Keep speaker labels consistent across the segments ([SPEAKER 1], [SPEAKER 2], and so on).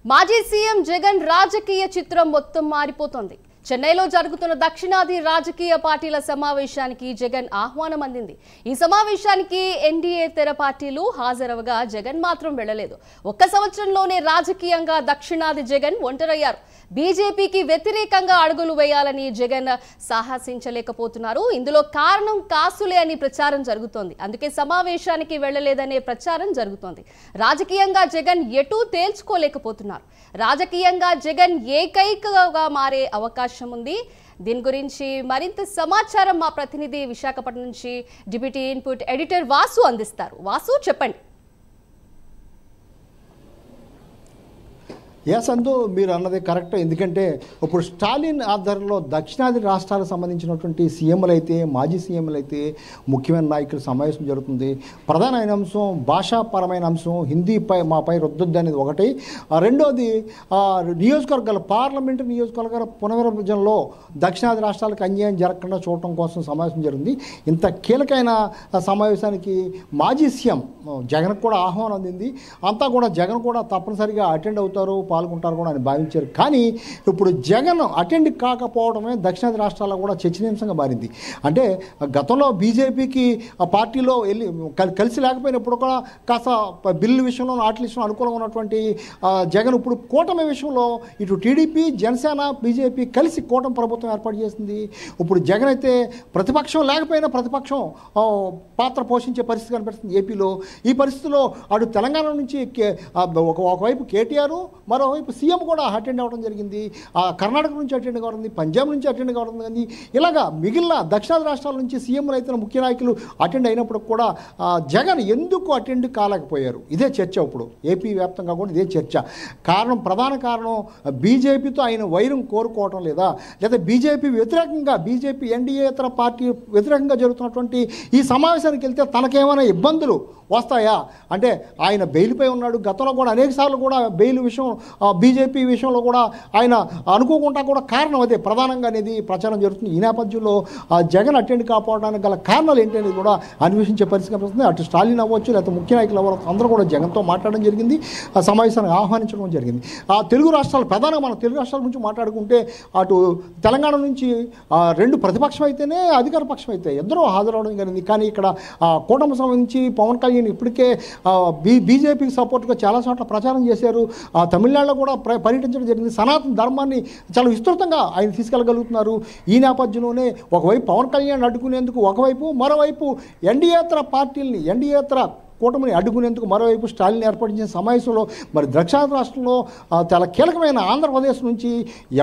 [SPEAKER 1] మాజీ సీఎం జగన్ రాజకీయ చిత్రం మొత్తం మారిపోతోంది. చెన్నైలో జరుగుతున్న దక్షిణాది రాజకీయ పార్టీల సమావేశానికి జగన్ ఆహ్వానం అందింది. ఈ సమావేశానికి ఎన్డీఏ తెర పార్టీలు హాజరవగా జగన్ మాత్రం వెళ్లలేదు. ఒక్క సంవత్సరంలోనే రాజకీయంగా దక్షిణాది జగన్ ఒంటరయ్యారు. బీజేపీకి వ్యతిరేకంగా అడుగులు వేయాలని జగన్ సాహసించలేకపోతున్నారు. ఇందులో కారణం కాసులే అని ప్రచారం జరుగుతోంది. అందుకే సమావేశానికి వెళ్లలేదనే ప్రచారం జరుగుతోంది. రాజకీయంగా జగన్ ఎటూ తేల్చుకోలేకపోతున్నారు. రాజకీయంగా జగన్ ఏకైకగా మారే అవకాశం ఉంది. దీని గురించి మరింత సమాచారం మా ప్రతినిధి విశాఖపట్నం నుంచి డిప్యూటీ ఇన్పుట్ ఎడిటర్ వాసు అందిస్తారు. వాసు, చెప్పండి.
[SPEAKER 2] సందు మీరు అన్నది కరెక్ట్. ఎందుకంటే ఇప్పుడు స్టాలిన్ ఆధ్వర్యంలో దక్షిణాది రాష్ట్రాలకు సంబంధించినటువంటి సీఎంలు అయితే, మాజీ సీఎంలు అయితే, ముఖ్యమైన నాయకుల సమావేశం జరుగుతుంది. ప్రధానమైన అంశం భాషాపరమైన అంశం, హిందీపై మాపై రుద్దొద్దు అనేది ఒకటి. రెండోది నియోజకవర్గాలు, పార్లమెంటు నియోజకవర్గాల పునర్విభజనలో దక్షిణాది రాష్ట్రాలకు అన్యాయం జరగకుండా చూడటం కోసం సమావేశం జరిగింది. ఇంత కీలకమైన సమావేశానికి మాజీ సీఎం జగన్ కూడా ఆహ్వానం అందింది. అంతా కూడా జగన్ కూడా తప్పనిసరిగా అటెండ్ అవుతారు, పాల్గొంటారు కూడా అని భావించారు. కానీ ఇప్పుడు జగన్ అటెండ్ కాకపోవడమే దక్షిణాది రాష్ట్రాల్లో కూడా చర్చనీయాంశంగా మారింది. అంటే గతంలో బీజేపీకి ఆ పార్టీలో వెళ్ళి కలిసి లేకపోయినప్పుడు కూడా కాస్త బిల్లు విషయంలో, వాటి విషయంలో అనుకూలంగా ఉన్నటువంటి జగన్ ఇప్పుడు కూటమి విషయంలో ఇటు టీడీపీ, జనసేన, బీజేపీ కలిసి కూటమి ప్రభుత్వం ఏర్పాటు చేసింది. ఇప్పుడు జగన్ అయితే ప్రతిపక్షం లేకపోయినా ప్రతిపక్షం పాత్ర పోషించే పరిస్థితి కనిపిస్తుంది ఏపీలో. ఈ పరిస్థితిలో అటు తెలంగాణ నుంచి ఒకవైపు కేటీఆర్, మరోవైపు సీఎం కూడా అటెండ్ అవ్వడం జరిగింది. కర్ణాటక నుంచి అటెండ్ కావడం, పంజాబ్ నుంచి అటెండ్ కావడం కానీ ఇలాగా మిగిలిన దక్షిణాది రాష్ట్రాల నుంచి సీఎంలు అయితే ముఖ్య నాయకులు అటెండ్ అయినప్పుడు కూడా జగన్ ఎందుకు అటెండ్ కాలేకపోయారు? ఇదే చర్చ. ఇప్పుడు ఏపీ వ్యాప్తంగా కూడా ఇదే చర్చ. ప్రధాన కారణం బీజేపీతో ఆయన వైరం కోరుకోవటం లేదా బీజేపీ వ్యతిరేకంగా, బీజేపీ ఎన్డీఏతర పార్టీ వ్యతిరేకంగా జరుగుతున్నటువంటి ఈ సమావేశానికి వెళ్తే తనకేమైనా ఇబ్బందులు వస్తాయా అంటే ఆయన బెయిల్పై ఉన్నాడు. గతంలో కూడా అనేక సార్లు కూడా బెయిల్ విషయం, బీజేపీ విషయంలో కూడా ఆయన అనుకోకుండా కూడా కారణం అదే ప్రధానంగా అనేది ప్రచారం జరుగుతుంది. ఈ నేపథ్యంలో జగన్ అటెండ్ కాకపోవడానికి గల కారణాలు ఏంటి అనేది కూడా అన్వేషించే పరిస్థితి కనిపిస్తుంది. అటు స్టాలిన్ అవ్వచ్చు, లేకపోతే ముఖ్య నాయకులు అవ్వచ్చు, అందరూ కూడా జగన్తో మాట్లాడడం జరిగింది. ఆ సమావేశాన్ని ఆహ్వానించడం జరిగింది. తెలుగు రాష్ట్రాలు, ప్రధానంగా మన తెలుగు రాష్ట్రాల నుంచి మాట్లాడుకుంటే అటు తెలంగాణ నుంచి రెండు ప్రతిపక్షం అయితేనే, అధికార పక్షం అయితే ఇద్దరూ హాజరవడం జరిగింది. కానీ ఇక్కడ కూటమి సంబంధించి పవన్ కళ్యాణ్ ఇప్పటికే బీజేపీకి సపోర్ట్గా చాలా చోట్ల ప్రచారం చేశారు. తమిళనాడులో కూడా పర్యటించడం జరిగింది. సనాతన ధర్మాన్ని చాలా విస్తృతంగా ఆయన తీసుకెళ్ళగలుగుతున్నారు. ఈ నేపథ్యంలోనే ఒకవైపు పవన్ కళ్యాణ్ అడ్డుకునేందుకు ఒకవైపు, మరోవైపు ఎన్డీఏతర పార్టీలని, ఎన్డీఏతర కూటమిని అడ్డుకునేందుకు మరోవైపు స్టాలిన్ ఏర్పడించిన సమావేశంలో మరి దక్షిణాది రాష్ట్రంలో చాలా కీలకమైన ఆంధ్రప్రదేశ్ నుంచి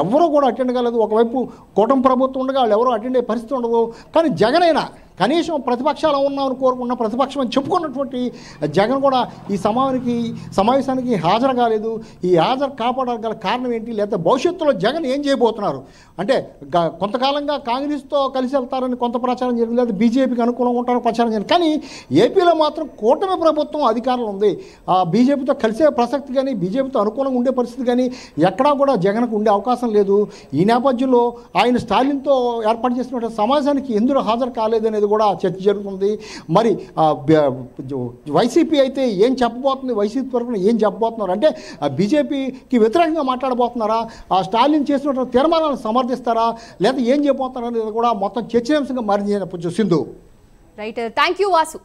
[SPEAKER 2] ఎవరూ కూడా అటెండ్ కాలేదు. ఒకవైపు కూటమి ప్రభుత్వం ఉండగా వాళ్ళు ఎవరో అటెండ్ అయ్యే పరిస్థితి ఉండదు. కానీ జగన్ అయినా కనీసం ప్రతిపక్షాలు ఉన్నామని కోరుకున్న ప్రతిపక్షం అని చెప్పుకున్నటువంటి జగన్ కూడా ఈ సమావేశానికి హాజరు కాలేదు. ఈ హాజరు కాపాడడానికి గల కారణం ఏంటి? లేదా భవిష్యత్తులో జగన్ ఏం చేయబోతున్నారు అంటే కొంతకాలంగా కాంగ్రెస్తో కలిసి వెళ్తారని కొంత ప్రచారం జరిగింది, లేదా బీజేపీకి అనుకూలంగా ఉంటారని ప్రచారం జరిగింది. కానీ ఏపీలో మాత్రం కూటమి ప్రభుత్వం అధికారంలో ఉంది. బీజేపీతో కలిసే ప్రసక్తి కానీ, బీజేపీతో అనుకూలంగా ఉండే పరిస్థితి కానీ ఎక్కడా కూడా జగన్కు ఉండే అవకాశం లేదు. ఈ నేపథ్యంలో ఆయన స్టాలిన్తో ఏర్పాటు చేసినటువంటి సమావేశానికి ఎందుకు హాజరు కాలేదనేది కూడా చర్చ జరుగుతుంది. మరి వైసీపీ అయితే ఏం చెప్పబోతుంది? వైసీపీ తరఫున ఏం చెప్పబోతున్నారు అంటే బీజేపీకి వ్యతిరేకంగా మాట్లాడబోతున్నారా? స్టాలిన్ చేసినటువంటి తీర్మానాలను సమర్థిస్తారా? లేదా ఏం చేయబోతున్నారా అనేది కూడా మొత్తం చర్చనీయాంశంగా మారింది Sindhu.
[SPEAKER 1] Right, thank you Vasu.